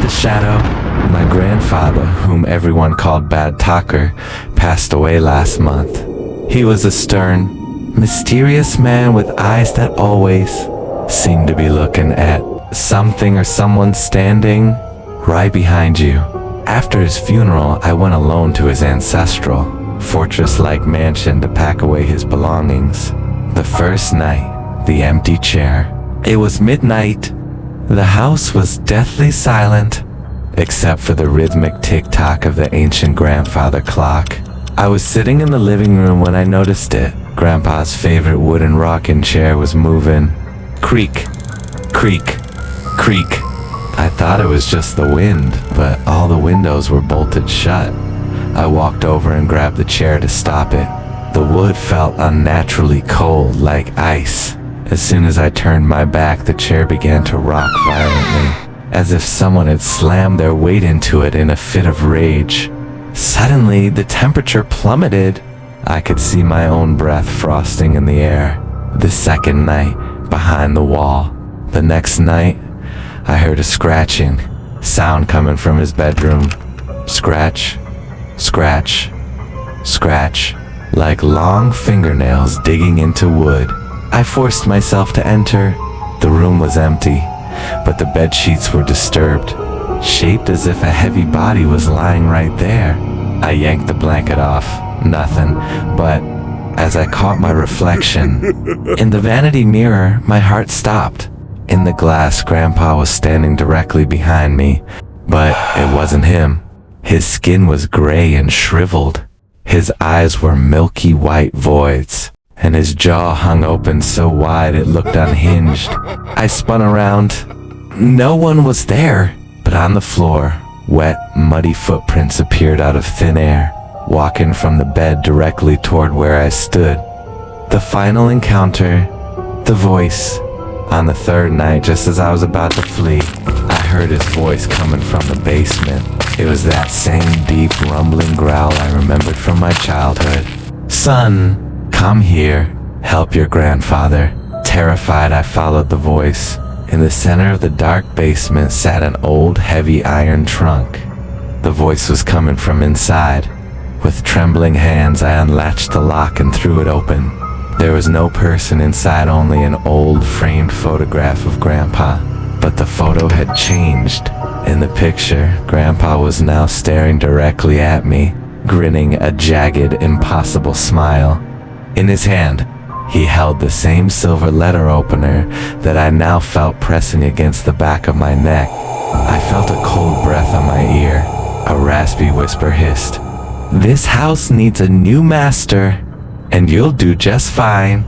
the shadow. My grandfather, whom everyone called Bade Thakur, passed away last month. He was a stern, mysterious man with eyes that always seemed to be looking at something or someone standing right behind you. After his funeral, I went alone to his ancestral, fortress-like mansion to pack away his belongings. The first night, the empty chair. It was midnight. The house was deathly silent, except for the rhythmic tick-tock of the ancient grandfather clock. I was sitting in the living room when I noticed it. Grandpa's favorite wooden rocking chair was moving. Creak, creak, creak. I thought it was just the wind, but all the windows were bolted shut. I walked over and grabbed the chair to stop it. The wood felt unnaturally cold, like ice. As soon as I turned my back, the chair began to rock violently, as if someone had slammed their weight into it in a fit of rage. Suddenly, the temperature plummeted. I could see my own breath frosting in the air. The second night, behind the wall. The next night, I heard a scratching sound coming from his bedroom. Scratch, scratch, scratch, like long fingernails digging into wood. I forced myself to enter. The room was empty, but the bed sheets were disturbed, shaped as if a heavy body was lying right there. I yanked the blanket off. Nothing, but as I caught my reflection in the vanity mirror, my heart stopped. In the glass, Grandpa was standing directly behind me, but it wasn't him. His skin was gray and shriveled. His eyes were milky white voids, and his jaw hung open so wide it looked unhinged. I spun around. No one was there, but on the floor, wet, muddy footprints appeared out of thin air, walking from the bed directly toward where I stood. The final encounter, the voice. On the third night, just as I was about to flee, I heard his voice coming from the basement. It was that same deep, rumbling growl I remembered from my childhood. "Son, come here. Help your grandfather." Terrified, I followed the voice. In the center of the dark basement sat an old, heavy iron trunk. The voice was coming from inside. With trembling hands, I unlatched the lock and threw it open. There was no person inside, only an old, framed photograph of Grandpa. But the photo had changed. In the picture, Grandpa was now staring directly at me, grinning a jagged, impossible smile. In his hand, he held the same silver letter opener that I now felt pressing against the back of my neck. I felt a cold breath on my ear. A raspy whisper hissed, "This house needs a new master, and you'll do just fine."